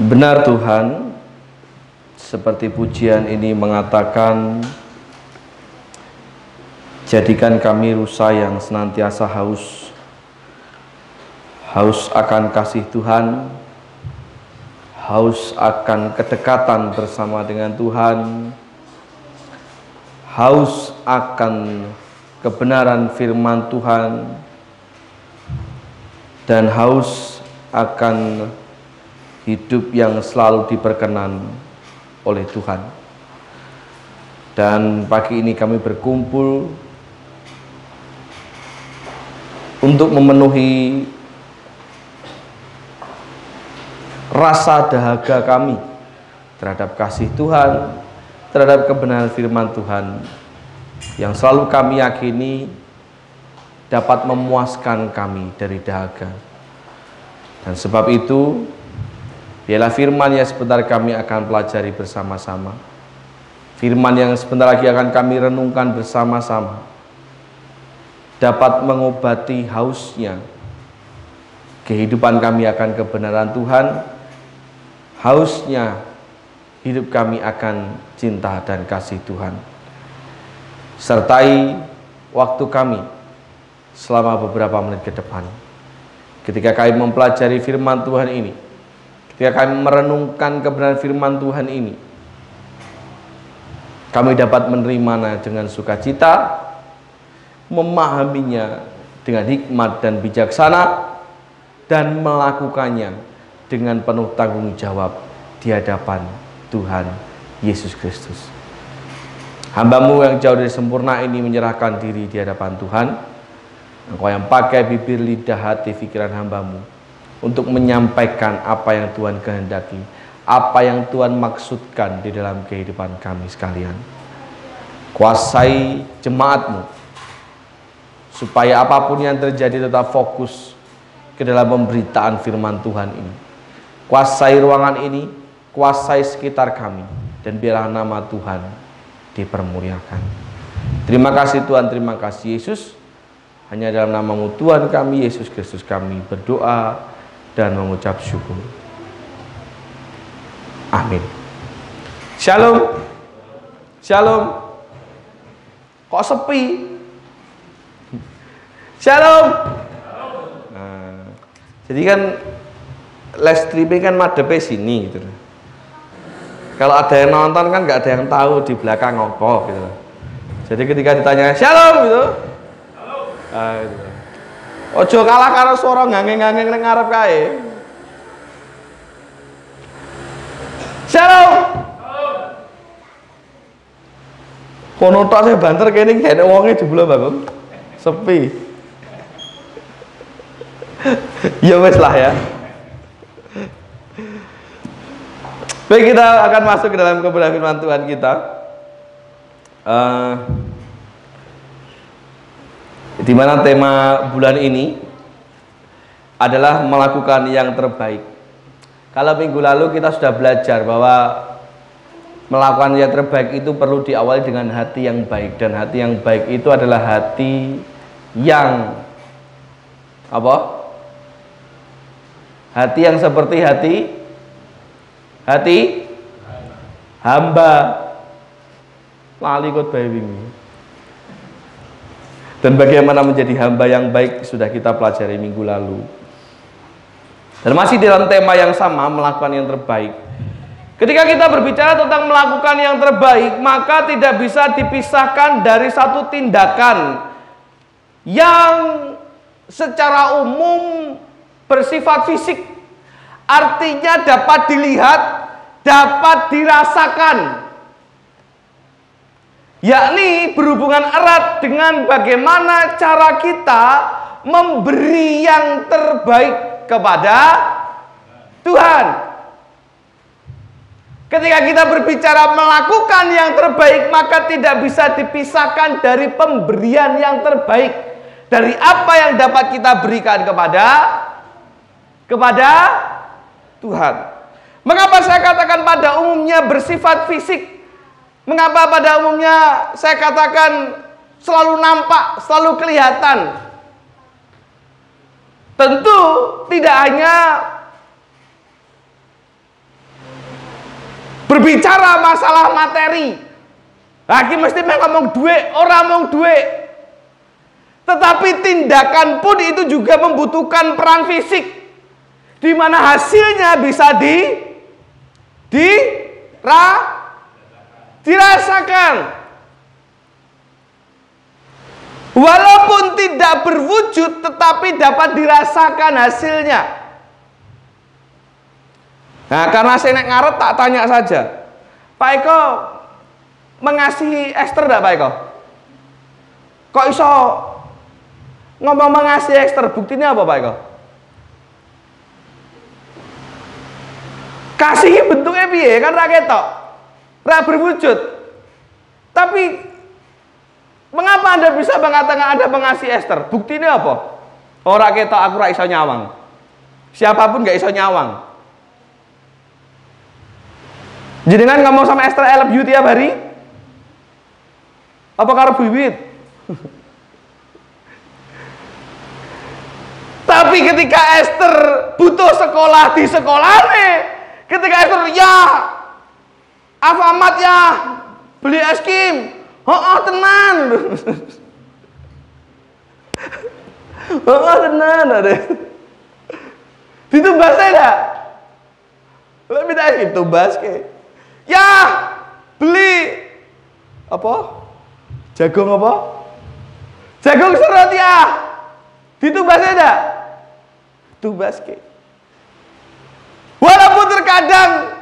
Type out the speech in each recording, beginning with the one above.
Benar Tuhan, seperti pujian ini mengatakan, jadikan kami rusa yang senantiasa haus akan kasih Tuhan, haus akan kedekatan bersama dengan Tuhan, haus akan kebenaran firman Tuhan, dan haus akan hidup yang selalu diperkenan oleh Tuhan. Dan pagi ini kami berkumpul untuk memenuhi rasa dahaga kami terhadap kasih Tuhan, terhadap kebenaran firman Tuhan yang selalu kami yakini dapat memuaskan kami dari dahaga. Dan sebab itu, biarlah firman yang sebentar kami akan pelajari bersama-sama, firman yang sebentar lagi akan kami renungkan bersama-sama, dapat mengobati hausnya kehidupan kami akan kebenaran Tuhan, hausnya hidup kami akan cinta dan kasih Tuhan. Sertai waktu kami selama beberapa menit ke depan, ketika kami mempelajari firman Tuhan ini, ketika kami merenungkan kebenaran firman Tuhan ini, kami dapat menerimanya dengan sukacita, memahaminya dengan hikmat dan bijaksana, dan melakukannya dengan penuh tanggung jawab di hadapan Tuhan Yesus Kristus. Hamba-Mu yang jauh dari sempurna ini menyerahkan diri di hadapan Tuhan. Engkau yang pakai bibir, lidah, hati, pikiran hamba-Mu untuk menyampaikan apa yang Tuhan kehendaki, apa yang Tuhan maksudkan di dalam kehidupan kami sekalian. Kuasai jemaat-Mu supaya apapun yang terjadi tetap fokus ke dalam pemberitaan firman Tuhan ini. Kuasai ruangan ini, kuasai sekitar kami, dan biarlah nama Tuhan dipermuliakan. Terima kasih Tuhan, terima kasih Yesus. Hanya dalam nama-Mu Tuhan kami Yesus Kristus kami berdoa dan mengucap syukur. Amin. Shalom. Shalom. Kok sepi? Shalom. Nah, jadi kan live streaming kan madepnya sini gitu. Kalau ada yang nonton kan nggak ada yang tahu di belakang apa gitu. Jadi ketika ditanya shalom gitu, gitu. Ojo kalah karo suara ngangeng-ngangeng ning ngarep kae. Shalom. Kono tok sing banter kene gak ada wonge jebule Bang. Sepi. Ya wes lah ya. Baik, kita akan masuk ke dalam kebenaran firman Tuhan kita. Di mana tema bulan ini adalah melakukan yang terbaik. Kalau minggu lalu kita sudah belajar bahwa melakukan yang terbaik itu perlu diawali dengan hati yang baik, dan hati yang baik itu adalah hati yang apa? Hati yang seperti hati hamba. Lali kot bayi ini. Dan bagaimana menjadi hamba yang baik sudah kita pelajari minggu lalu. Dan masih dalam tema yang sama, melakukan yang terbaik. Ketika kita berbicara tentang melakukan yang terbaik, maka tidak bisa dipisahkan dari satu tindakan yang secara umum bersifat fisik. Artinya dapat dilihat, dapat dirasakan, yakni berhubungan erat dengan bagaimana cara kita memberi yang terbaik kepada Tuhan. Ketika kita berbicara melakukan yang terbaik, maka tidak bisa dipisahkan dari pemberian yang terbaik, dari apa yang dapat kita berikan kepada Tuhan. Mengapa saya katakan pada umumnya bersifat fisik? Mengapa pada umumnya saya katakan selalu nampak, selalu kelihatan? Tentu tidak hanya Berbicara masalah materi, lagi mesti ngomong duit, orang ngomong duit. Tetapi tindakan pun itu juga membutuhkan peran fisik, di mana hasilnya bisa dirasakan. Walaupun tidak berwujud, tetapi dapat dirasakan hasilnya. Nah, karena saya nek ngarep tak tanya saja, Pak Eko mengasihi Esther enggak, Pak Eko? Kok iso ngomong mengasihi Esther? Buktinya apa, Pak Eko? Kasih bentuknya piye? Kan ra ketok, ra berwujud. Tapi mengapa Anda bisa mengatakan Anda mengasihi Esther? Buktinya apa? Ora ketok, aku ra iso nyawang. Siapapun gak iso nyawang. Jenengan ngomong sama Esther I love you tiap hari? Apa karo bibit? Tapi ketika Esther butuh sekolah di sekolahnya, ketika Esther ya Alfamart ya beli es krim, tenan. Tenan ada. Ditumbasnya enggak? Lo minta es krim tumbas ke? Ya beli apa? Jagung apa? Jagung serut ya. Ditumbasnya enggak? Tumbas ke. Walaupun terkadang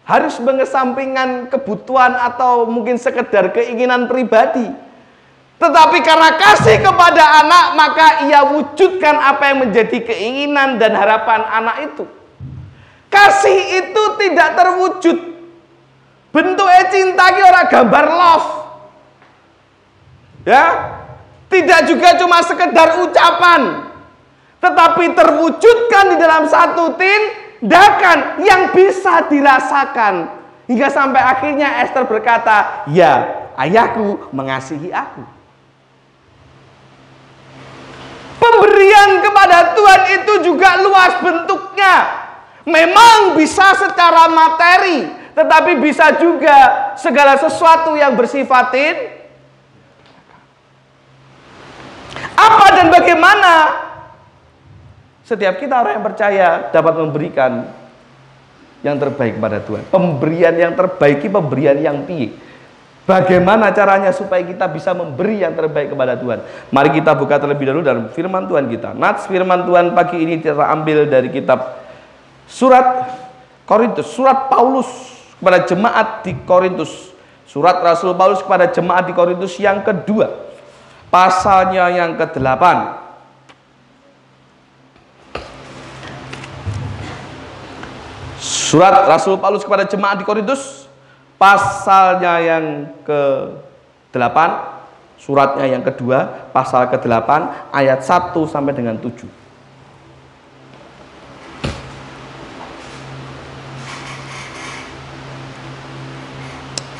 harus mengesampingkan kebutuhan atau mungkin sekedar keinginan pribadi, tetapi karena kasih kepada anak, maka ia wujudkan apa yang menjadi keinginan dan harapan anak itu. Kasih itu tidak terwujud. Bentuknya cinta ki ora gambar love. Ya, tidak juga cuma sekedar ucapan, tetapi terwujudkan di dalam satu tindakan yang bisa dirasakan. Hingga sampai akhirnya Esther berkata, ya ayahku mengasihi aku. Pemberian kepada Tuhan itu juga luas bentuknya. Memang bisa secara materi, tetapi bisa juga segala sesuatu yang bersifat apa dan bagaimana setiap kita orang yang percaya dapat memberikan yang terbaik kepada Tuhan. Pemberian yang terbaik, pemberian yang piye? Bagaimana caranya supaya kita bisa memberi yang terbaik kepada Tuhan? Mari kita buka terlebih dahulu dalam firman Tuhan kita. Nats firman Tuhan pagi ini terambil dari kitab Surat Korintus, surat Paulus kepada jemaat di Korintus, surat Rasul Paulus kepada jemaat di Korintus yang kedua, pasalnya yang ke-8. Surat Rasul Paulus kepada jemaat di Korintus, pasalnya yang ke-8, suratnya yang kedua, pasal ke-8, ayat 1 sampai dengan 7.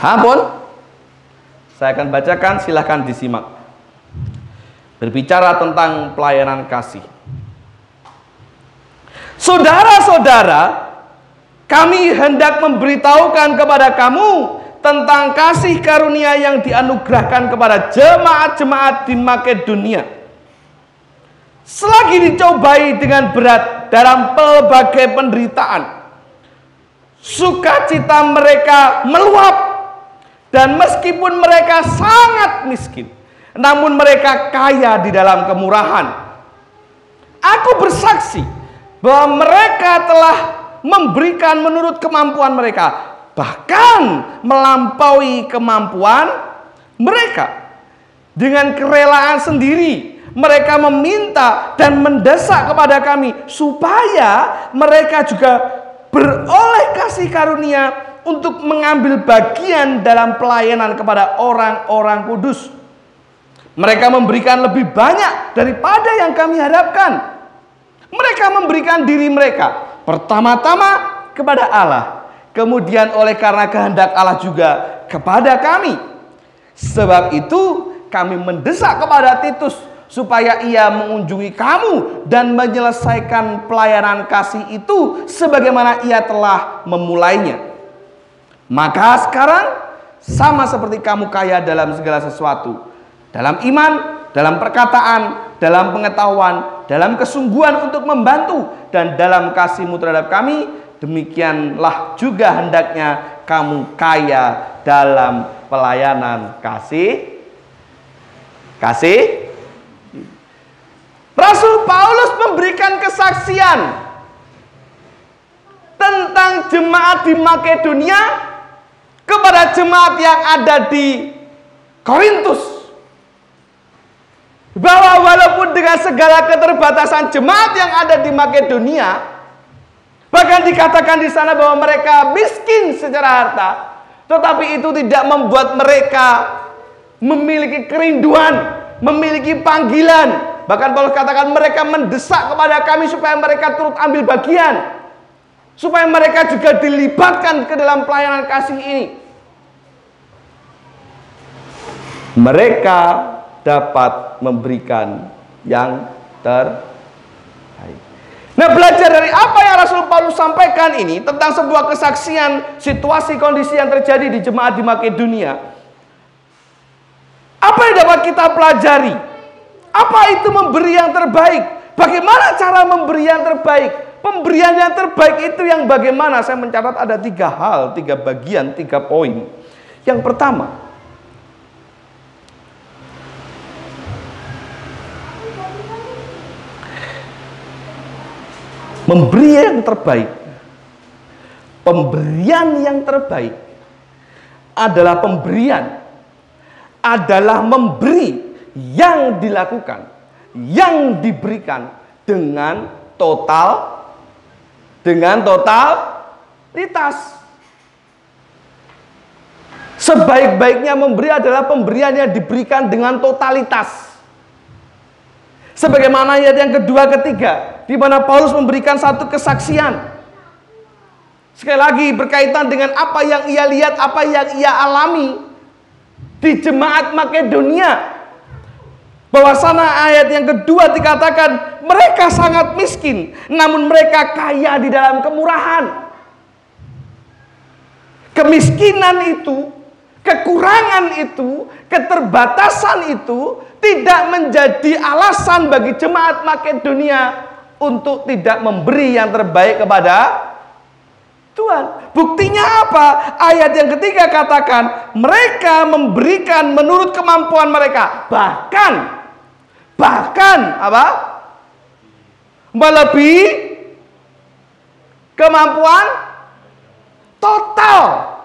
Ampun, saya akan bacakan, silahkan disimak. Berbicara tentang pelayanan kasih. Saudara-saudara, kami hendak memberitahukan kepada kamu tentang kasih karunia yang dianugerahkan kepada jemaat-jemaat di Makedonia. Selagi dicobai dengan berat dalam pelbagai penderitaan, sukacita mereka meluap. Dan meskipun mereka sangat miskin, namun mereka kaya di dalam kemurahan. Aku bersaksi bahwa mereka telah memberikan menurut kemampuan mereka, bahkan melampaui kemampuan mereka. Dengan kerelaan sendiri, mereka meminta dan mendesak kepada kami supaya mereka juga beroleh kasih karunia untuk mengambil bagian dalam pelayanan kepada orang-orang kudus. Mereka memberikan lebih banyak daripada yang kami harapkan. Mereka memberikan diri mereka pertama-tama kepada Allah, kemudian oleh karena kehendak Allah juga kepada kami. Sebab itu kami mendesak kepada Titus supaya ia mengunjungi kamu dan menyelesaikan pelayanan kasih itu sebagaimana ia telah memulainya. Maka sekarang sama seperti kamu kaya dalam segala sesuatu, dalam iman, dalam perkataan, dalam pengetahuan, dalam kesungguhan untuk membantu, dan dalam kasihmu terhadap kami, demikianlah juga hendaknya kamu kaya dalam pelayanan kasih. Rasul Paulus memberikan kesaksian tentang jemaat di Makedonia kepada jemaat yang ada di Korintus, bahwa walaupun dengan segala keterbatasan jemaat yang ada di Makedonia, bahkan dikatakan di sana bahwa mereka miskin secara harta, tetapi itu tidak membuat mereka memiliki kerinduan, memiliki panggilan. Bahkan Paulus katakan mereka mendesak kepada kami supaya mereka turut ambil bagian, supaya mereka juga dilibatkan ke dalam pelayanan kasih ini. Mereka dapat memberikan yang terbaik. Nah, belajar dari apa yang Rasul Paulus sampaikan ini tentang sebuah kesaksian situasi kondisi yang terjadi di jemaat di Makedonia, apa yang dapat kita pelajari? Apa itu memberi yang terbaik? Bagaimana cara memberi yang terbaik? Pemberian yang terbaik itu yang bagaimana? Saya mencatat ada 3 hal, 3 bagian, 3 poin. Yang pertama, memberi yang terbaik. Pemberian yang terbaik adalah memberi yang dilakukan, yang diberikan dengan totalitas. Sebaik-baiknya memberi adalah pemberian yang diberikan dengan totalitas. Sebagaimana ayat yang kedua, ketiga, di mana Paulus memberikan satu kesaksian. Sekali lagi berkaitan dengan apa yang ia lihat, apa yang ia alami di jemaat Makedonia. Bahwasanya ayat yang kedua dikatakan mereka sangat miskin, namun mereka kaya di dalam kemurahan. Kemiskinan itu, kekurangan itu, keterbatasan itu tidak menjadi alasan bagi jemaat Makedonia untuk tidak memberi yang terbaik kepada Tuhan. Buktinya apa? Ayat yang ketiga katakan mereka memberikan menurut kemampuan mereka, bahkan apa? Melebihi kemampuan total.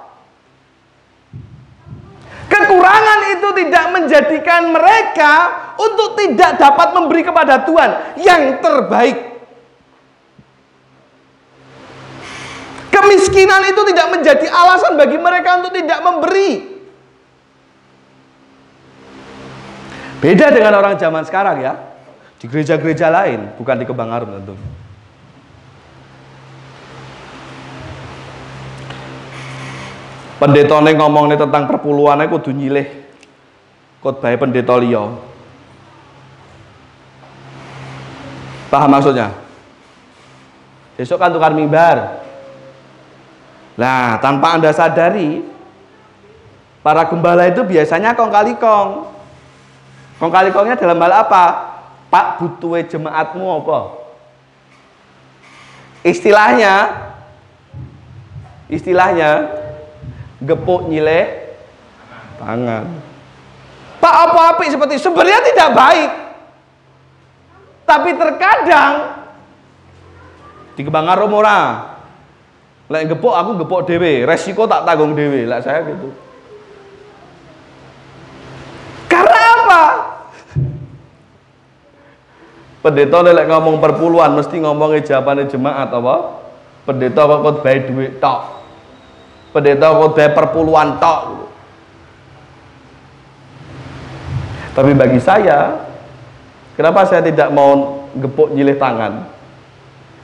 Kekurangan itu tidak menjadikan mereka untuk tidak dapat memberi kepada Tuhan yang terbaik. Kemiskinan itu tidak menjadi alasan bagi mereka untuk tidak memberi. Beda dengan orang zaman sekarang ya. Di gereja-gereja lain, bukan di Kebang Arum tentu. Pendeta ngomong tentang perpuluhan kudu nyilih khotbah pendeta liya. Paham maksudnya? Besok kan tukar mimbar. Nah, tanpa Anda sadari, para gembala itu biasanya kong kali kong. Kong kali kongnya dalam hal apa? Pak, butuhe jemaatmu apa? Istilahnya gepuk nyileh tangan. Pak, apa apik seperti sebenarnya tidak baik. Tapi terkadang di Kebang Arum ora. Lek gepuk aku gepuk dhewe, resiko tak tanggung dhewe. Lah saya gitu. Karena apa? Pendeta lek ngomong perpuluhan mesti ngomong ijabane jemaat apa? Pendeta kok khotbah duit tok. Pendeta khotbah perpuluhan tok. Tapi bagi saya, kenapa saya tidak mau gepuk nyilih tangan?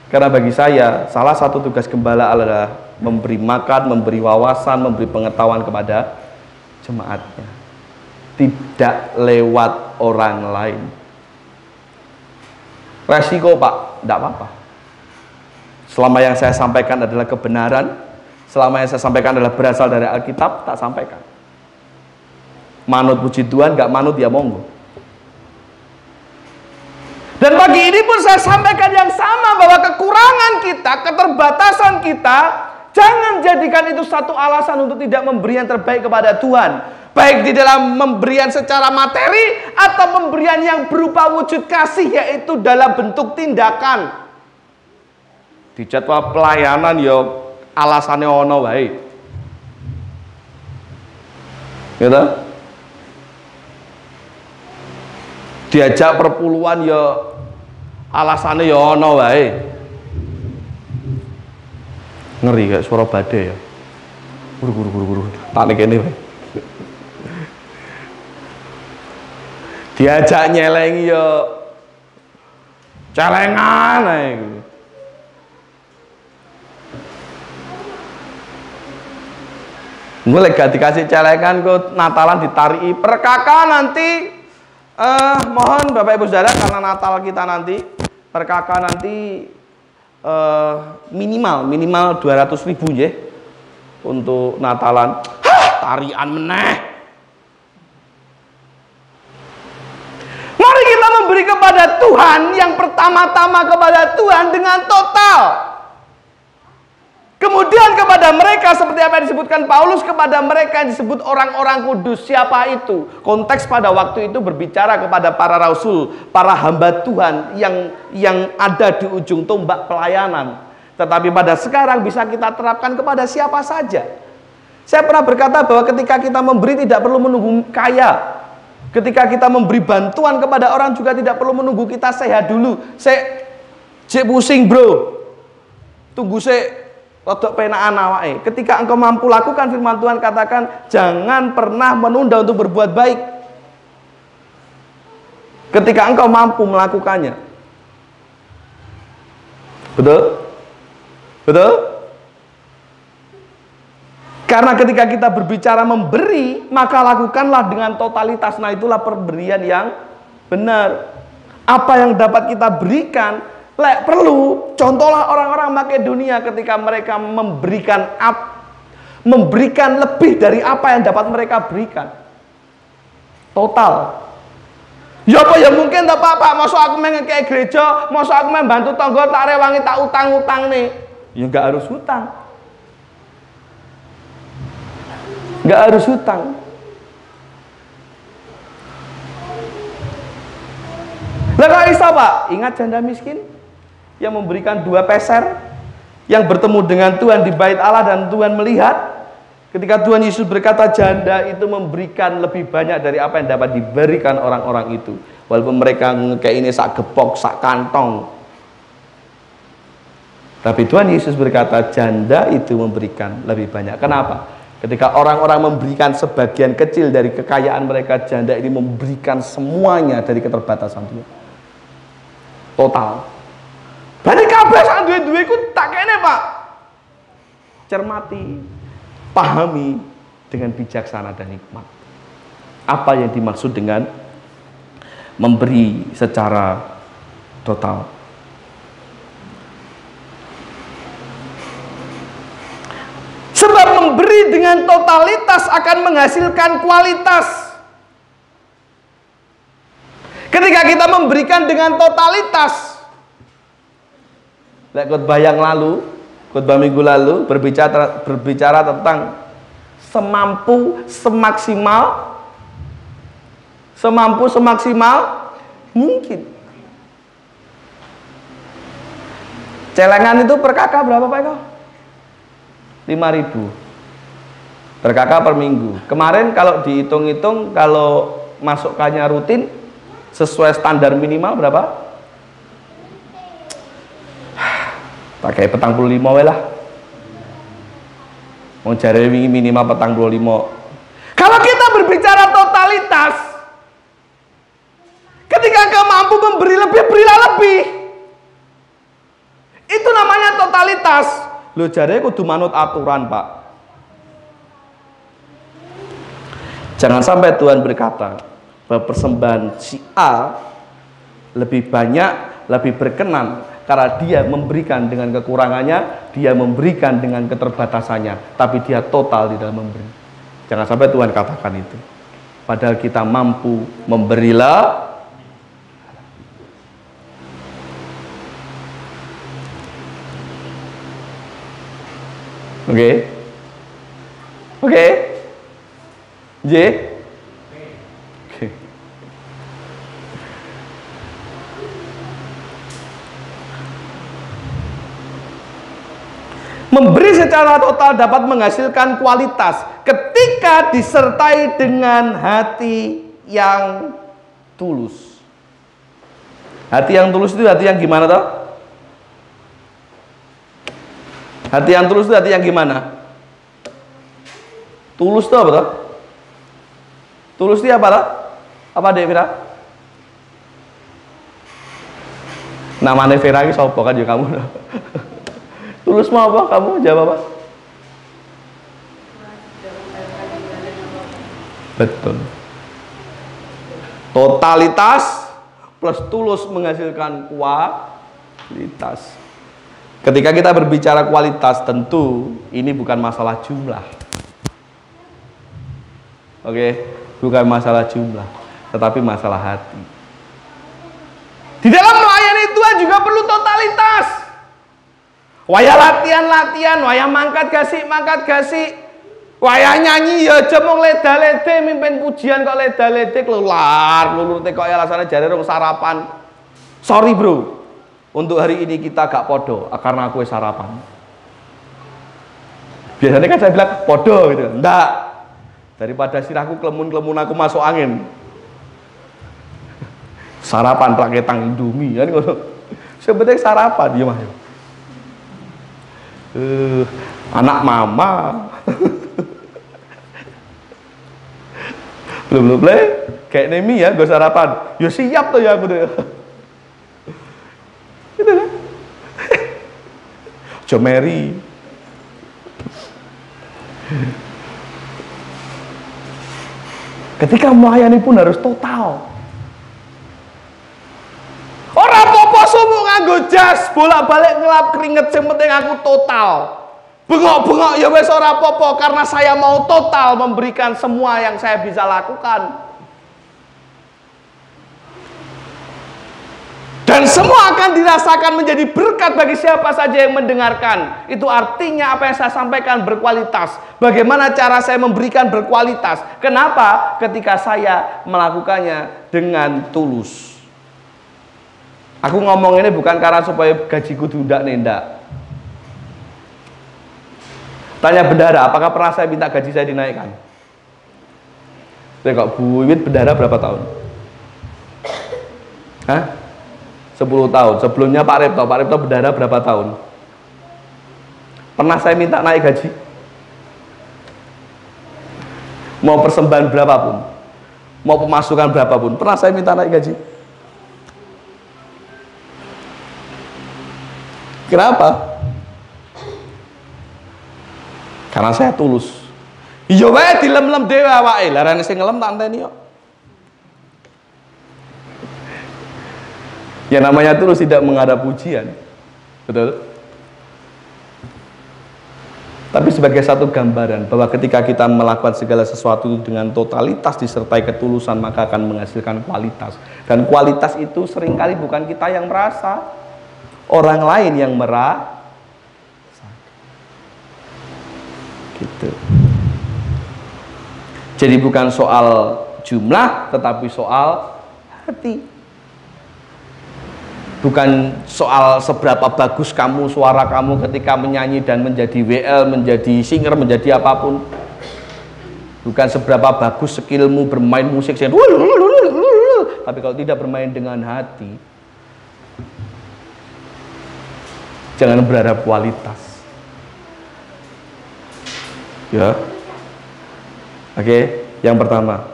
Karena bagi saya, salah satu tugas gembala adalah memberi makan, memberi wawasan, memberi pengetahuan kepada jemaatnya. Tidak lewat orang lain. Resiko Pak, tidak apa-apa. Selama yang saya sampaikan adalah kebenaran, Selama yang saya sampaikan adalah berasal dari Alkitab, tak sampaikan. Manut puji Tuhan, gak manut ya monggo. Dan pagi ini pun saya sampaikan yang sama, bahwa kekurangan kita, keterbatasan kita, jangan jadikan itu satu alasan untuk tidak memberi yang terbaik kepada Tuhan. Baik di dalam pemberian secara materi atau pemberian yang berupa wujud kasih, yaitu dalam bentuk tindakan. Di jadwal pelayanan ya alasannya ono wae. Gitu? Diajak perpuluhan ya alasannya ya ono wae. Ngeri kayak suara badai ya. Guru. Tak nek kene wae. Diajak nyelengi ya celengan ae. Mulai gak dikasih celengan kok Natalan ditarii perkaka nanti. Mohon Bapak Ibu Saudara, karena Natal kita nanti perkaka nanti minimal 200.000 ya untuk Natalan. Tarian meneh. Mari kita memberi kepada Tuhan yang pertama-tama kepada Tuhan dengan total. Kemudian kepada mereka, seperti apa yang disebutkan Paulus, kepada mereka yang disebut orang-orang kudus. Siapa itu? Konteks pada waktu itu berbicara kepada para rasul, para hamba Tuhan yang ada di ujung tombak pelayanan. Tetapi pada sekarang bisa kita terapkan kepada siapa saja. Saya pernah berkata bahwa ketika kita memberi tidak perlu menunggu kaya. Ketika kita memberi bantuan kepada orang juga tidak perlu menunggu kita sehat dulu. Saya pusing bro, tunggu saya rodok penaan awake. Ketika engkau mampu lakukan, firman Tuhan katakan, jangan pernah menunda untuk berbuat baik. Ketika engkau mampu melakukannya. Betul? Betul? Karena ketika kita berbicara memberi, maka lakukanlah dengan totalitas. Nah, itulah pemberian yang benar. Apa yang dapat kita berikan, perlu, contohlah orang-orang Makedonia ketika mereka memberikan lebih dari apa yang dapat mereka berikan. Total. Ya apa ya mungkin tak apa-apa, masuk aku kayak gereja, masuk aku bantu tangga tak rewangi tak utang-utang nih. Ya enggak harus hutang. Enggak harus hutang. Lah kok iso, Pak? Ingat janda miskin yang memberikan 2 peser, yang bertemu dengan Tuhan di bait Allah dan Tuhan melihat. Ketika Tuhan Yesus berkata, janda itu memberikan lebih banyak dari apa yang dapat diberikan orang-orang itu. Walaupun mereka kayak ini sak gepok, sak kantong. Tapi Tuhan Yesus berkata, janda itu memberikan lebih banyak. Kenapa? Ketika orang-orang memberikan sebagian kecil dari kekayaan mereka, janda ini memberikan semuanya dari keterbatasan Tuhan. Total. Berarti kabeh sak duwe-duwe iku tak kene, Pak. Cermati, pahami dengan bijaksana dan hikmat. Apa yang dimaksud dengan memberi secara total? Sebab memberi dengan totalitas akan menghasilkan kualitas. Ketika kita memberikan dengan totalitas, khotbah yang lalu, khotbah minggu lalu berbicara tentang semampu semaksimal mungkin. Celengan itu per kakak berapa Pak Eko? 5.000 per kakak per minggu. Kemarin kalau dihitung-hitung, kalau masukannya rutin sesuai standar minimal berapa? Pakai petang 45 lah. Mau cari minimal petang 25. Kalau kita berbicara totalitas, ketika engkau mampu memberi lebih, berilah lebih. Itu namanya totalitas. Lo jare kudu manut aturan, Pak. Jangan sampai Tuhan berkata bahwa persembahan si A lebih banyak, lebih berkenan Karena dia memberikan dengan kekurangannya, dia memberikan dengan keterbatasannya, tapi dia total di dalam memberi. Jangan sampai Tuhan katakan itu. Padahal kita mampu memberilah. Oke. Oke. J. Oke. Memberi secara total dapat menghasilkan kualitas ketika disertai dengan hati yang tulus. Hati yang tulus itu hati yang gimana toh? Hati yang tulus itu hati yang gimana? Tulus itu apa toh? Tulus itu apa toh? Apa Dek Vira? Namanya Vira ini sopo kan ya kamu. Tulus mau apa? Kamu jawab apa? Betul. Totalitas plus tulus menghasilkan kualitas. Ketika kita berbicara kualitas, tentu ini bukan masalah jumlah. Oke, bukan masalah jumlah, tetapi masalah hati. Di dalam melayani Tuhan juga perlu totalitas. Waya latihan, waya mangkat gasik, waya nyanyi ya jemong leda-lede, mimpin pujian kok leda-lede, keluar, kok alasannya jare rong sarapan. Sorry bro, untuk hari ini kita gak podo, karena aku sarapan. Biasanya kan saya bilang podo gitu, enggak. Daripada sirahku kelemun-kelemun aku masuk angin. Sarapan raketang Indomie kan ngono. Sebenarnya sarapan ya mah. Anak mama. Belum kayak Nemi ya gue sarapan. Ya siap tuh ya aku tuh. Gitu kan? Jomeri. Ketika melayani pun harus total. Orang apa-apa semua nganggo jas, bolak-balik ngelap keringet, yang penting aku total. Bengok-bengok ya wes ora apa-apa karena saya mau total memberikan semua yang saya bisa lakukan. Dan semua akan dirasakan menjadi berkat bagi siapa saja yang mendengarkan. Itu artinya apa yang saya sampaikan berkualitas. Bagaimana cara saya memberikan berkualitas? Kenapa? Ketika saya melakukannya dengan tulus. Aku ngomong ini bukan karena supaya gajiku tidak nendak. Tanya bendara, apakah pernah saya minta gaji saya dinaikkan? Saya kok Bu Iwin bendara berapa tahun? Hah? 10 tahun. Sebelumnya Pak Repto bendara berapa tahun? Pernah saya minta naik gaji? Mau persembahan berapapun, mau pemasukan berapapun, pernah saya minta naik gaji? Kenapa? Karena saya tulus. Iya wae dilem-lem dhewe awake, larane sing ngelem tak enteni kok. Ya namanya tulus tidak mengharap pujian. Betul? Tapi sebagai satu gambaran bahwa ketika kita melakukan segala sesuatu dengan totalitas disertai ketulusan maka akan menghasilkan kualitas. Dan kualitas itu seringkali bukan kita yang merasa, orang lain yang merasa. Gitu. Jadi bukan soal jumlah tetapi soal hati. Bukan soal seberapa bagus kamu, suara kamu ketika menyanyi dan menjadi WL, menjadi singer, menjadi apapun. Bukan seberapa bagus skillmu bermain musik, tapi kalau tidak bermain dengan hati, jangan berharap kualitas. Ya. Oke, yang pertama,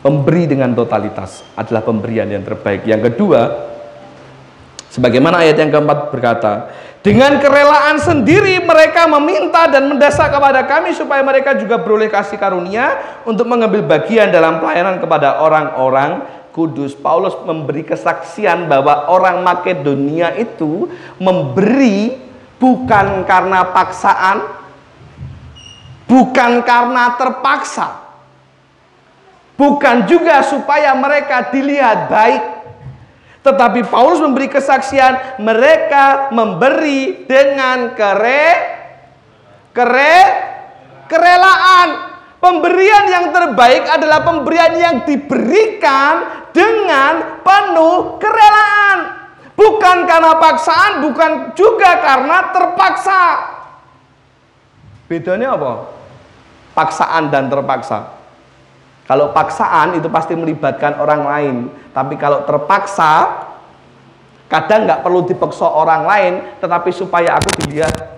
pemberi dengan totalitas adalah pemberian yang terbaik. Yang kedua, sebagaimana ayat yang keempat berkata, dengan kerelaan sendiri mereka meminta dan mendesak kepada kami supaya mereka juga beroleh kasih karunia untuk mengambil bagian dalam pelayanan kepada orang-orang Kudus, Paulus memberi kesaksian bahwa orang Makedonia itu memberi bukan karena paksaan, bukan karena terpaksa, bukan juga supaya mereka dilihat baik, tetapi Paulus memberi kesaksian mereka memberi dengan kerelaan. Pemberian yang terbaik adalah pemberian yang diberikan dengan penuh kerelaan, bukan karena paksaan, bukan juga karena terpaksa. Bedanya apa? Paksaan dan terpaksa. Kalau paksaan itu pasti melibatkan orang lain, tapi kalau terpaksa kadang nggak perlu dipaksa orang lain, tetapi supaya aku dilihat.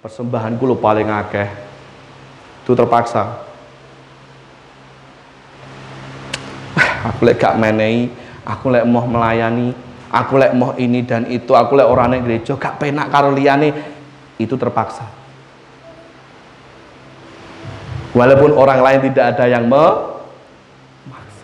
Persembahanku lo paling akeh. Itu terpaksa. Aku lek gak menehi, aku lek mau melayani, aku lek mau ini dan itu, aku lek orane gereja gak penak karo liyane, itu terpaksa. Walaupun orang lain tidak ada yang memaksa,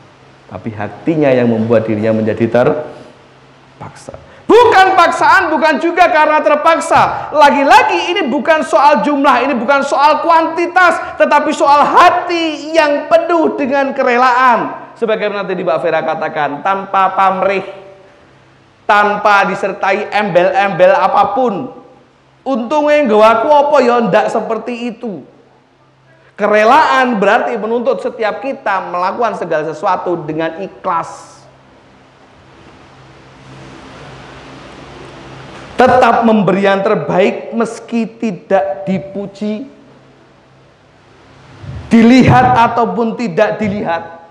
tapi hatinya yang membuat dirinya menjadi terpaksa. Bukan paksaan, bukan juga karena terpaksa. Lagi-lagi ini bukan soal jumlah, ini bukan soal kuantitas, tetapi soal hati yang penuh dengan kerelaan. Sebagaimana tadi Mbak Vera katakan, tanpa pamrih, tanpa disertai embel-embel apapun. Untungnya nggawaku apa ya ndak seperti itu. Kerelaan berarti menuntut setiap kita melakukan segala sesuatu dengan ikhlas. Tetap memberi yang terbaik meski tidak dipuji, dilihat ataupun tidak dilihat,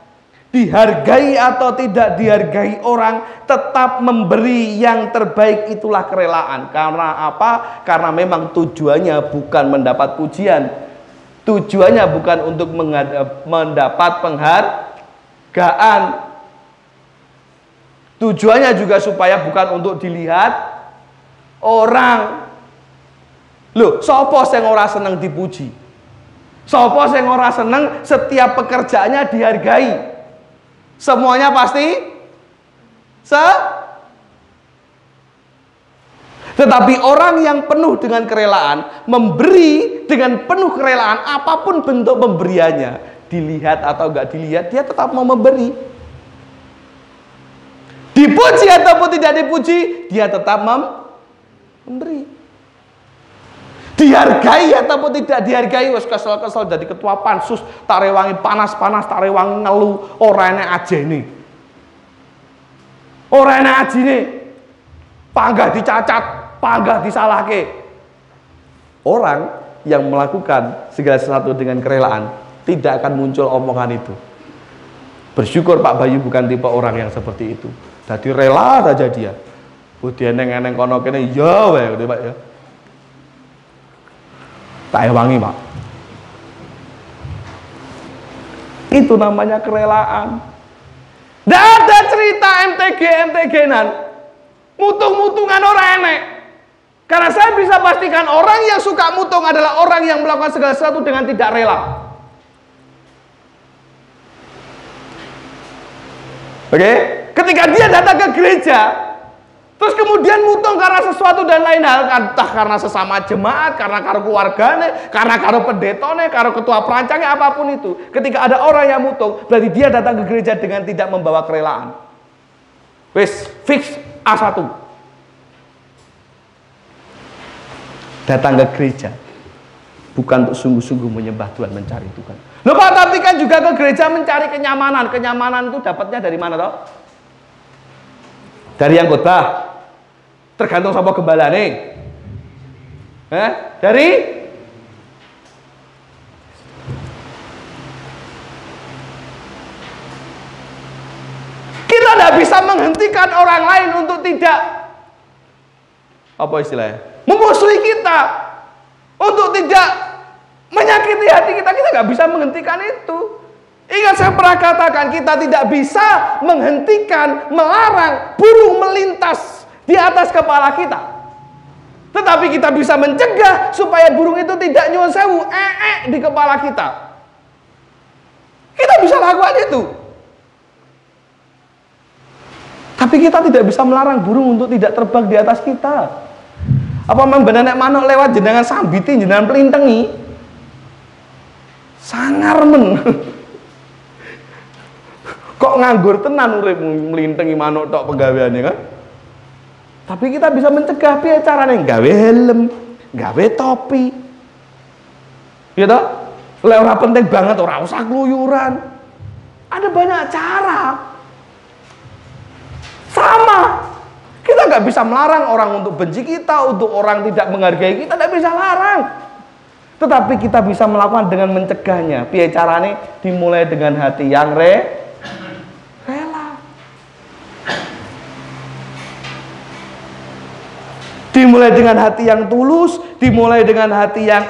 dihargai atau tidak dihargai orang, tetap memberi yang terbaik, itulah kerelaan. Karena apa? Karena memang tujuannya bukan mendapat pujian, tujuannya bukan untuk mendapat penghargaan, tujuannya juga supaya bukan untuk dilihat orang. Loh, sapa sing ora seneng dipuji? Sapa sing ora seneng setiap pekerjaannya dihargai? Semuanya pasti tetapi orang yang penuh dengan kerelaan, memberi dengan penuh kerelaan, apapun bentuk pemberiannya, dilihat atau enggak dilihat, dia tetap mau memberi. Dipuji ataupun tidak dipuji, dia tetap memberi. Dihargai ataupun tidak dihargai, wes kesel-kesel jadi ketua pansus, tak rewangi panas-panas, tak rewangi ngeluh, orane ajene. Orane ajene. Panggah dicacat, panggah disalahke. Orang yang melakukan segala sesuatu dengan kerelaan tidak akan muncul omongan itu. Bersyukur Pak Bayu bukan tipe orang yang seperti itu. Jadi rela saja dia. Budi eneng-eneng kono kene ya wae Pak ya. Tak wangi Pak. Itu namanya kerelaan. Tidak ada cerita MTG-nan. Mutung-mutungan orang enek. Karena saya bisa pastikan orang yang suka mutung adalah orang yang melakukan segala sesuatu dengan tidak rela. Oke? Ketika dia datang ke gereja, terus kemudian mutung karena sesuatu dan lain hal, entah karena sesama jemaat, karena karo keluarganya, karena karo pendetone, karo ketua perancangnya, apapun itu. Ketika ada orang yang mutung, berarti dia datang ke gereja dengan tidak membawa kerelaan. Wes, fix A1. Datang ke gereja bukan untuk sungguh-sungguh menyembah Tuhan, mencari Tuhan. Loh Pak, tapi kan juga ke gereja mencari kenyamanan. Kenyamanan itu dapatnya dari mana toh? Dari yang khotbah. Tergantung sama gembalane. Dari kita tidak bisa menghentikan orang lain untuk tidak, apa istilahnya, memusuhi kita, untuk tidak menyakiti hati kita. Kita nggak bisa menghentikan itu. Ingat saya pernah katakan, kita tidak bisa menghentikan, melarang burung melintas di atas kepala kita. Tetapi kita bisa mencegah supaya burung itu tidak nyuwun sewu di kepala kita. Kita bisa lakukan itu. Tapi kita tidak bisa melarang burung untuk tidak terbang di atas kita. Apa membenanek manuk lewat jenengan sambiti, jenengan pelintengi? Sangar men. Kok nganggur tenan urip melintengi manuk tok penggaweane kan? Tapi kita bisa mencegah piye carane? Gawe helm, gawe topi. Gitu? Lek ora penting banget ora usah keluyuran. Ada banyak cara. Sama, kita nggak bisa melarang orang untuk benci kita, untuk orang tidak menghargai kita, tidak bisa larang. Tetapi kita bisa melakukan dengan mencegahnya. Piye carane? Dimulai dengan hati yang rela. Dimulai dengan hati yang tulus, dimulai dengan hati yang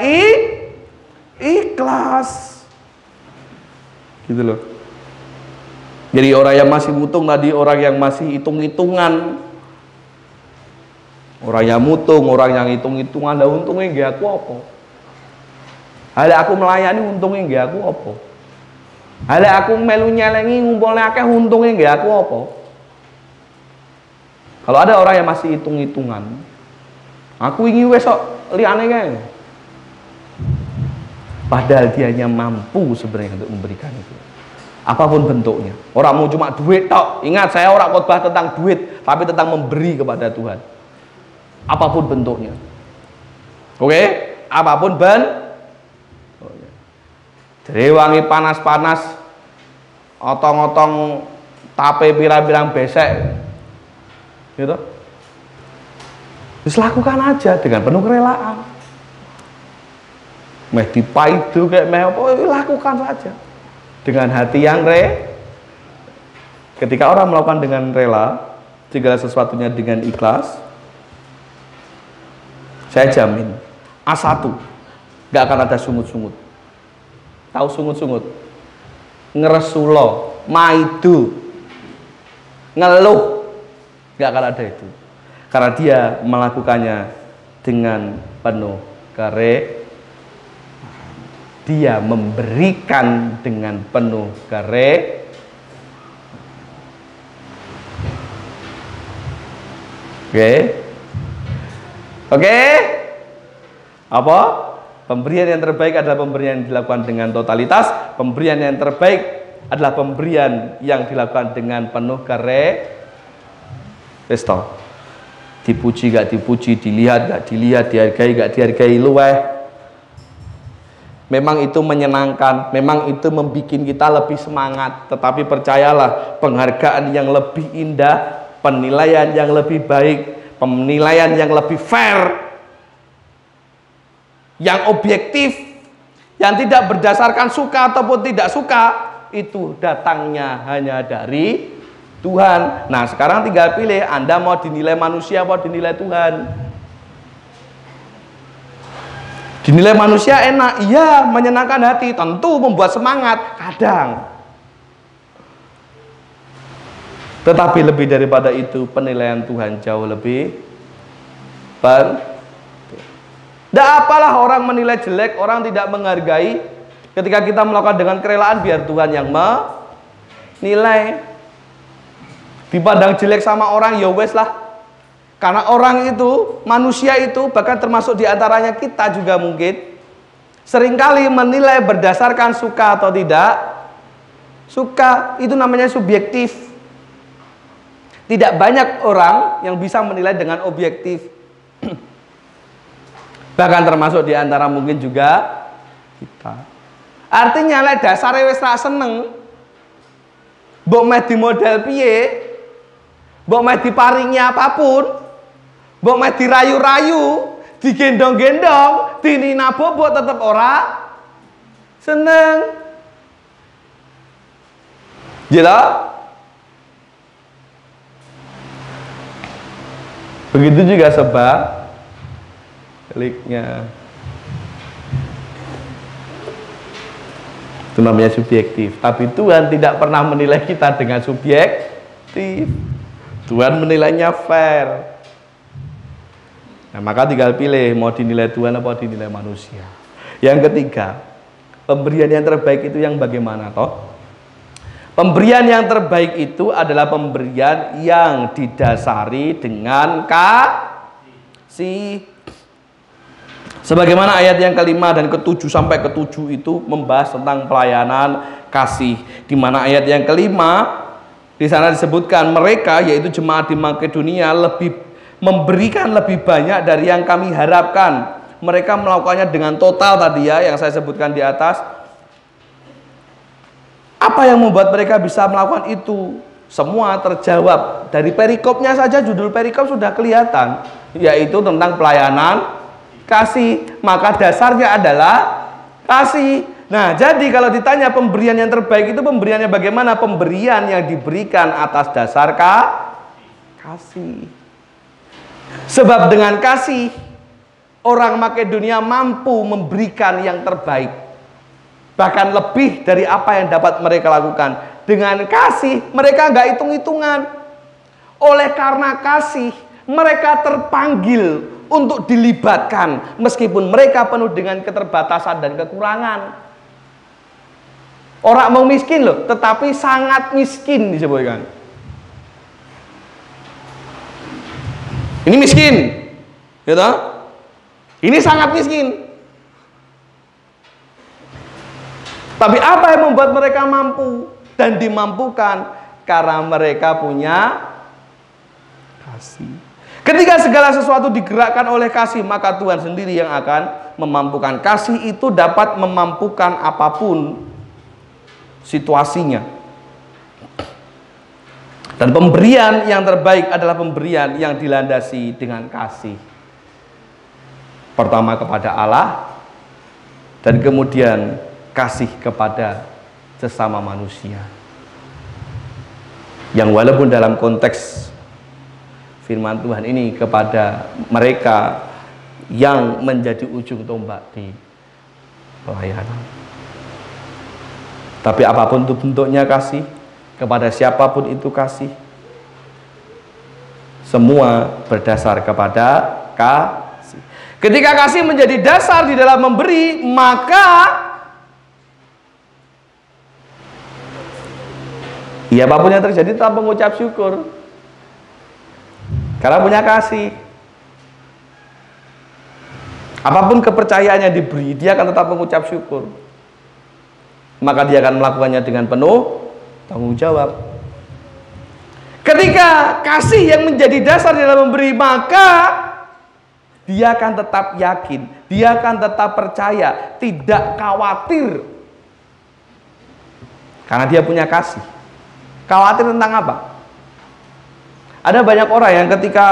ikhlas. Gitu loh. Jadi orang yang masih mutung tadi, orang yang masih hitung-hitungan. Orang yang mutung, orang yang hitung-hitungan, lah untungnya nggih aku apa? Hale aku melayani untungnya nggih aku apa? Hale aku melu nyelengi ngumpulne akeh untungnya nggih aku apa? Kalau ada orang yang masih hitung-hitungan, aku ingin wes kok liyane kae. Padahal dia hanya mampu sebenarnya untuk memberikan itu. Apapun bentuknya. Orang mau cuma duit tok. Ingat, saya orang khotbah tentang duit, tapi tentang memberi kepada Tuhan. Apapun bentuknya. Oke? Apapun jadi wangi panas-panas, otong-otong tape pirang-pirang besek. Gitu. Terus lakukan aja dengan penuh kerelaan. Meh dipaidu kayak meh apa, lakukan saja. Dengan hati yang ketika orang melakukan dengan rela segala sesuatunya dengan ikhlas, saya jamin A1 gak akan ada sungut-sungut. Tahu sungut-sungut? Ngeresulo, maidu, ngeluh, gak akan ada itu. Karena dia melakukannya dengan penuh dia memberikan dengan penuh Oke? Apa? Pemberian yang terbaik adalah pemberian yang dilakukan dengan totalitas. Pemberian yang terbaik adalah pemberian yang dilakukan dengan penuh dipuji gak dipuji, dilihat gak dilihat, dihargai gak dihargai, luweh. Memang itu menyenangkan, memang itu membuat kita lebih semangat. Tetapi percayalah, penghargaan yang lebih indah, penilaian yang lebih baik, penilaian yang lebih fair, yang objektif, yang tidak berdasarkan suka ataupun tidak suka, itu datangnya hanya dari Tuhan. Nah, sekarang tinggal pilih, Anda mau dinilai manusia atau dinilai Tuhan. Dinilai manusia enak, iya, menyenangkan hati, tentu membuat semangat, kadang. Tetapi lebih daripada itu, penilaian Tuhan jauh lebih tidak apalah orang menilai jelek, orang tidak menghargai. Ketika kita melakukan dengan kerelaan, biar Tuhan yang menilai. Dipandang jelek sama orang, ya wes lah. Karena orang itu, manusia itu, bahkan termasuk diantaranya kita juga mungkin seringkali menilai berdasarkan suka atau tidak suka. Itu namanya subjektif. Tidak banyak orang yang bisa menilai dengan objektif. Bahkan termasuk diantara mungkin juga kita. Artinya lek dasare wis ra seneng, mbok meh di model piye, mbok meh diparingi apapun, mbok meh dirayu-rayu, digendong-gendong, dinina bobok tetep ora seneng. Jelas? Begitu juga sebaliknya. Itu namanya subjektif. Tapi Tuhan tidak pernah menilai kita dengan subjektif. Tuhan menilainya fair. Nah, maka tinggal pilih mau dinilai Tuhan atau dinilai manusia. Yang ketiga, pemberian yang terbaik itu yang bagaimana toh? Pemberian yang terbaik itu adalah pemberian yang didasari dengan kasih. Sebagaimana ayat yang kelima dan ketujuh sampai ketujuh itu membahas tentang pelayanan kasih. Di mana ayat yang kelima di sana disebutkan mereka, yaitu jemaat di Makedonia, memberikan lebih banyak dari yang kami harapkan. Mereka melakukannya dengan total tadi ya, yang saya sebutkan di atas. Apa yang membuat mereka bisa melakukan itu? Semua terjawab. Dari perikopnya saja, judul perikop sudah kelihatan, yaitu tentang pelayanan kasih. Maka dasarnya adalah kasih. Nah, jadi kalau ditanya pemberian yang terbaik itu pemberiannya bagaimana? Pemberian yang diberikan atas dasar kasih. Sebab dengan kasih, orang Makedonia mampu memberikan yang terbaik. Bahkan lebih dari apa yang dapat mereka lakukan. Dengan kasih, mereka nggak hitung-hitungan. Oleh karena kasih, mereka terpanggil untuk dilibatkan. Meskipun mereka penuh dengan keterbatasan dan kekurangan. Orang mau miskin loh, tetapi sangat miskin disebutkan. Ini miskin, gitu? Ini sangat miskin. Tapi apa yang membuat mereka mampu dan dimampukan? Karena mereka punya kasih. Ketika segala sesuatu digerakkan oleh kasih, maka Tuhan sendiri yang akan memampukan. Kasih itu dapat memampukan apapun situasinya. Dan pemberian yang terbaik adalah pemberian yang dilandasi dengan kasih. Pertama kepada Allah, dan kemudian kasih kepada sesama manusia. Yang walaupun dalam konteks firman Tuhan ini kepada mereka yang menjadi ujung tombak di pelayanan. Tapi apapun itu bentuknya kasih, kepada siapapun itu kasih, semua berdasar kepada kasih. Ketika kasih menjadi dasar di dalam memberi, maka ya apapun yang terjadi tetap mengucap syukur. Karena punya kasih. Apapun kepercayaannya diberi, dia akan tetap mengucap syukur. Maka dia akan melakukannya dengan penuh tanggung jawab. Ketika kasih yang menjadi dasar dalam memberi, maka dia akan tetap yakin, dia akan tetap percaya, tidak khawatir. Karena dia punya kasih. Khawatir tentang apa? Ada banyak orang yang ketika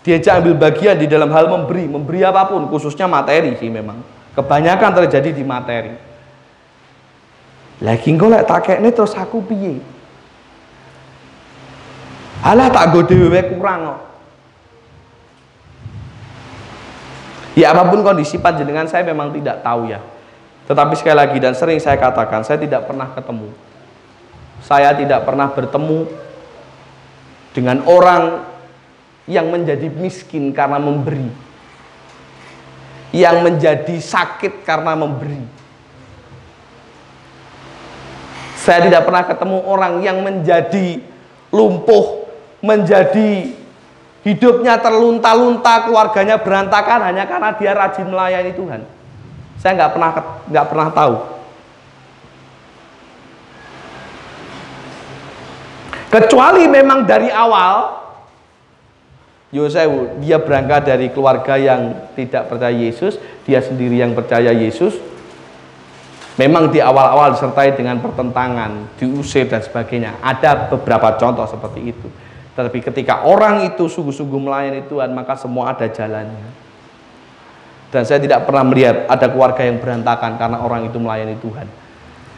diajak ambil bagian di dalam hal memberi apapun, khususnya materi sih memang. Kebanyakan terjadi di materi. Lagi engko lek takekne terus aku piye? Alah tak go dhewe kurang kok. Ya apapun kondisi panjenengan saya memang tidak tahu ya. Tetapi sekali lagi dan sering saya katakan, saya tidak pernah ketemu. Saya tidak pernah bertemu dengan orang yang menjadi miskin karena memberi, yang menjadi sakit karena memberi. Saya tidak pernah ketemu orang yang menjadi lumpuh, menjadi hidupnya terlunta-lunta, keluarganya berantakan hanya karena dia rajin melayani Tuhan. Saya nggak pernah tahu. Kecuali memang dari awal, Yosef dia berangkat dari keluarga yang tidak percaya Yesus, dia sendiri yang percaya Yesus. Memang di awal-awal disertai dengan pertentangan, diusir dan sebagainya. Ada beberapa contoh seperti itu. Tetapi ketika orang itu sungguh-sungguh melayani Tuhan, maka semua ada jalannya. Dan saya tidak pernah melihat ada keluarga yang berantakan karena orang itu melayani Tuhan.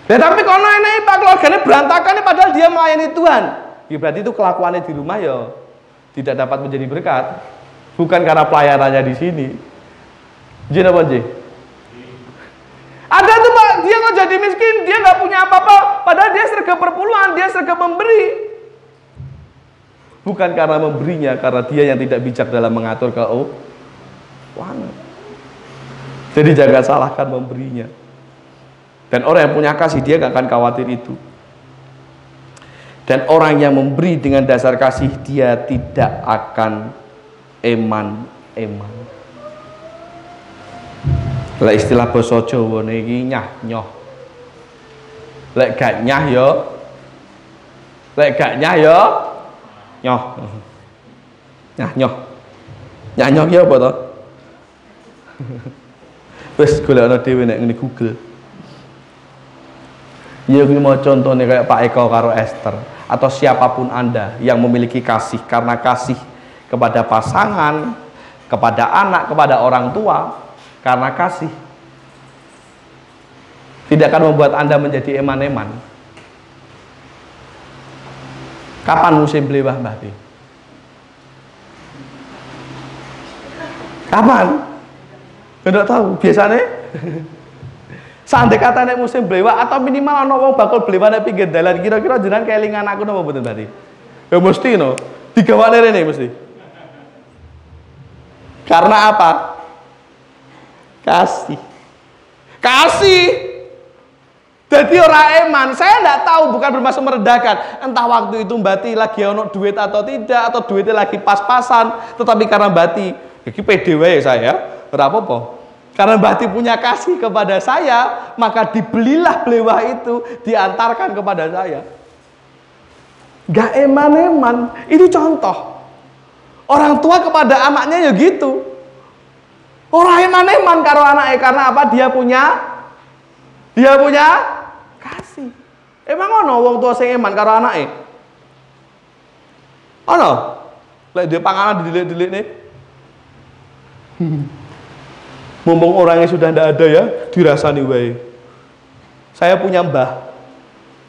Tetapi kalau ini Pak keluarganya berantakan padahal dia melayani Tuhan, ya berarti itu kelakuannya di rumah ya tidak dapat menjadi berkat. Bukan karena pelayanannya di sini. Jadi apa sih? Ada tuh Pak, dia kok jadi miskin, dia nggak punya apa-apa, padahal dia sergap perpuluhan, dia sergap memberi. Bukan karena memberinya, karena dia yang tidak bijak dalam mengatur keuangan. Jadi jangan salahkan memberinya. Dan orang yang punya kasih, dia gak akan khawatir itu. Dan orang yang memberi dengan dasar kasih, dia tidak akan eman-eman. Lah istilah basa Jawa niki nyah nyoh. Lek gak nyah yo, lek gak nyah yo nyoh. Nyah nyoh. Nyah nyoh ki apa to? Wis golekno dhewe nek ngene Google. Ya kuwi mau contohnya kayak Pak Eko karo Esther, atau siapapun Anda yang memiliki kasih karena kasih kepada pasangan, kepada anak, kepada orang tua, karena kasih tidak akan membuat Anda menjadi eman-eman. Kapan musim blewah, Mbah Bi? Kapan? Tidak tahu, biasanya seandainya katanya musim blewah atau minimal ana wong bakal blewah nek pinggir dalan, kira-kira jenengan kelingan aku napa mboten berarti? Ya mesti no, digawane rene mesti. Karena apa? Kasih. Kasih. Jadi orang eman, saya tidak tahu, bukan bermaksud merendahkan. Entah waktu itu Mbak Ti lagi ono duit atau tidak, atau duitnya lagi pas-pasan, tetapi karena Mbak Ti, iki pede wae saya, ora apa-apa. Karena Mbak Ti punya kasih kepada saya, maka dibelilah blewah itu, diantarkan kepada saya. Gak eman-eman, ini contoh. Orang tua kepada anaknya ya gitu. Orang eman-eman karo anaknya, karena apa? Dia punya kasih. Emang ono wong tua sing eman karo anaknya? Ono? Lek dia panganan didelik-delik nih. Mumpung orangnya sudah tidak ada ya, dirasani wae. Saya punya mbah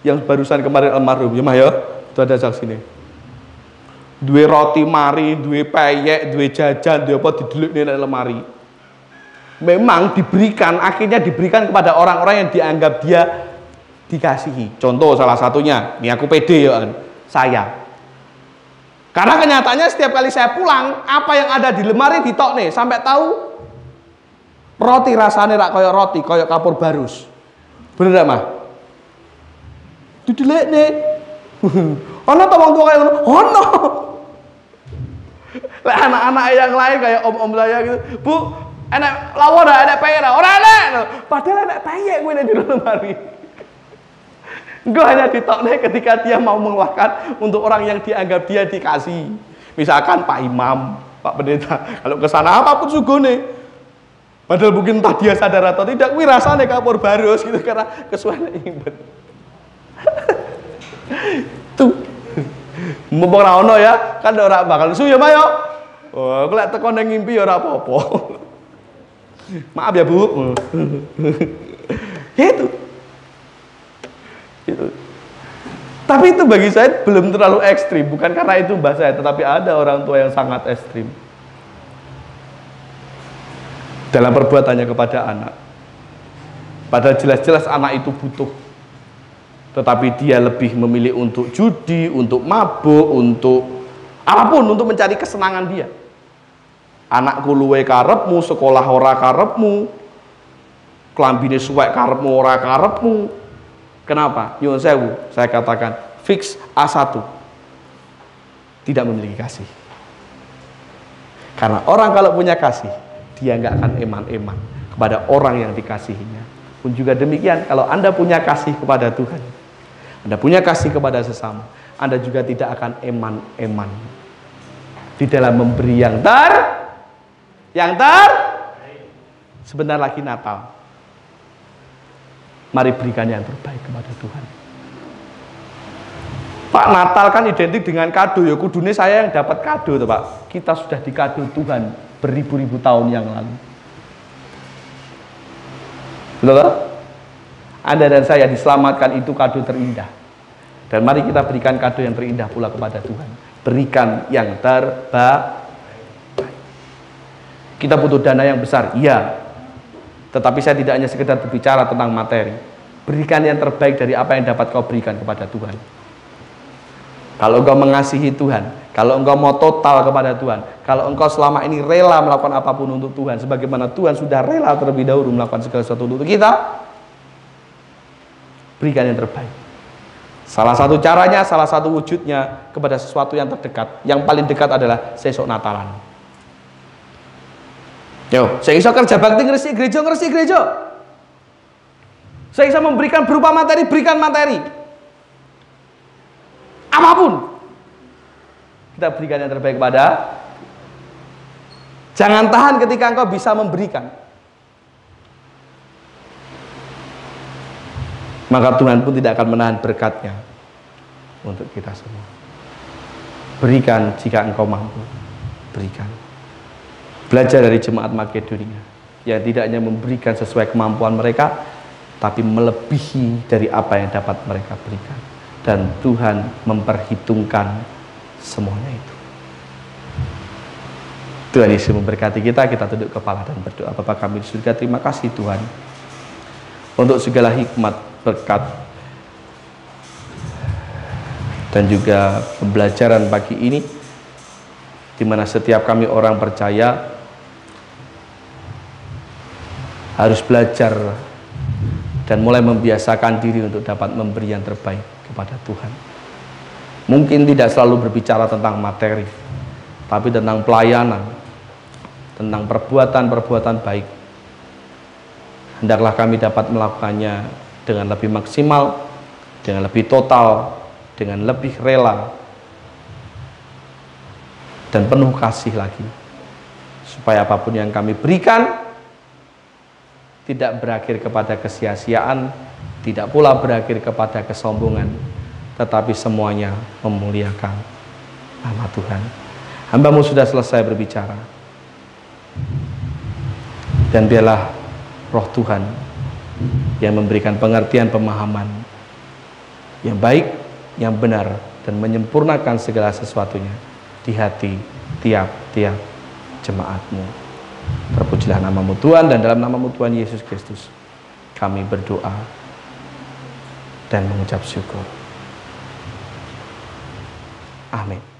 yang barusan kemarin almarhum, ya mah ya, itu ada saksi nih. Duwe roti mari, duwe peyek, duwe jajan, duwe apa didelik nih nang lemari. Memang diberikan, akhirnya diberikan kepada orang-orang yang dianggap dia dikasihi. Contoh salah satunya, ini aku pede ya kan, saya. Karena kenyataannya setiap kali saya pulang, apa yang ada di lemari ditok nih, sampai tahu roti rasanya rak koyok roti, koyok kapur barus. Bener gak mah? Didelik nih. Ono to wong tua kayak ngono? Ono. Lek anak-anak yang lain kayak om-om saya gitu, Bu, enak lawon ora, enak peyek ora? Ora enak. Padahal enak peyek kuwi di lemari. Engko hanya ditokne ketika dia mau mengeluarkan untuk orang yang dianggap dia dikasih. Misalkan Pak Imam, Pak Pendeta, kalau ke sana apapun sugone. Padahal mungkin entah dia sadar atau tidak, kuwi rasane kapur barus gitu karena kesuwen imbet. Tuh. Mumpung ora ono ya, kan ora bakal su ya, Mayo. Oh, aku lek teko nang ngimpi ya ora apa-apa. Maaf ya, Bu. Itu. Tapi itu bagi saya belum terlalu ekstrim, bukan karena itu mbah saya, tetapi ada orang tua yang sangat ekstrim dalam perbuatannya kepada anak. Padahal jelas-jelas anak itu butuh, tetapi dia lebih memilih untuk judi, untuk mabuk, untuk apapun, untuk mencari kesenangan dia. Anakku luwe karepmu, sekolah ora karepmu, klambine suwek karepmu ora karepmu. Kenapa? Nyuwun sewu, saya katakan fix A1, tidak memiliki kasih. Karena orang kalau punya kasih, dia nggak akan eman-eman kepada orang yang dikasihinya. Pun juga demikian, kalau Anda punya kasih kepada Tuhan, Anda punya kasih kepada sesama, Anda juga tidak akan eman-eman di dalam memberi yang sebentar lagi Natal. Mari berikan yang terbaik kepada Tuhan. Pak, Natal kan identik dengan kado ya, kudune saya yang dapat kado tuh Pak. Kita sudah dikado Tuhan beribu-ribu tahun yang lalu. Betul? Anda dan saya diselamatkan, itu kado terindah. Dan mari kita berikan kado yang terindah pula kepada Tuhan. Berikan yang terbaik. Kita butuh dana yang besar, iya. Tetapi saya tidak hanya sekedar berbicara tentang materi. Berikan yang terbaik dari apa yang dapat kau berikan kepada Tuhan. Kalau engkau mengasihi Tuhan, kalau engkau mau total kepada Tuhan, kalau engkau selama ini rela melakukan apapun untuk Tuhan, sebagaimana Tuhan sudah rela terlebih dahulu melakukan segala sesuatu untuk kita, berikan yang terbaik. Salah satu caranya, salah satu wujudnya kepada sesuatu yang terdekat. Yang paling dekat adalah sesok Natalan. Yo, saya bisa kerja bakti ngresik gereja. Saya bisa memberikan berupa materi, berikan materi. Apapun. Kita berikan yang terbaik kepada. Jangan tahan ketika engkau bisa memberikan. Maka Tuhan pun tidak akan menahan berkatnya untuk kita semua. Berikan jika engkau mampu. Berikan. Belajar dari jemaat Makedonia yang tidak hanya memberikan sesuai kemampuan mereka, tapi melebihi dari apa yang dapat mereka berikan. Dan Tuhan memperhitungkan semuanya itu. Tuhan Yesus memberkati kita. Kita tunduk kepala dan berdoa. Bapa kami di surga, terima kasih Tuhan untuk segala hikmat, berkat, dan juga pembelajaran pagi ini, di mana setiap kami orang percaya harus belajar dan mulai membiasakan diri untuk dapat memberi yang terbaik kepada Tuhan. Mungkin tidak selalu berbicara tentang materi, tapi tentang pelayanan, tentang perbuatan-perbuatan baik. Hendaklah kami dapat melakukannya dengan lebih maksimal, dengan lebih total, dengan lebih rela, dan penuh kasih lagi. Supaya apapun yang kami berikan tidak berakhir kepada kesia-siaan, tidak pula berakhir kepada kesombongan, tetapi semuanya memuliakan nama Tuhan. Hamba-Mu sudah selesai berbicara, dan biarlah Roh Tuhan yang memberikan pengertian pemahaman yang baik, yang benar, dan menyempurnakan segala sesuatunya di hati tiap-tiap jemaat-Mu. Terpujilah nama-Mu Tuhan, dan dalam nama-Mu Tuhan Yesus Kristus kami berdoa dan mengucap syukur. Amin.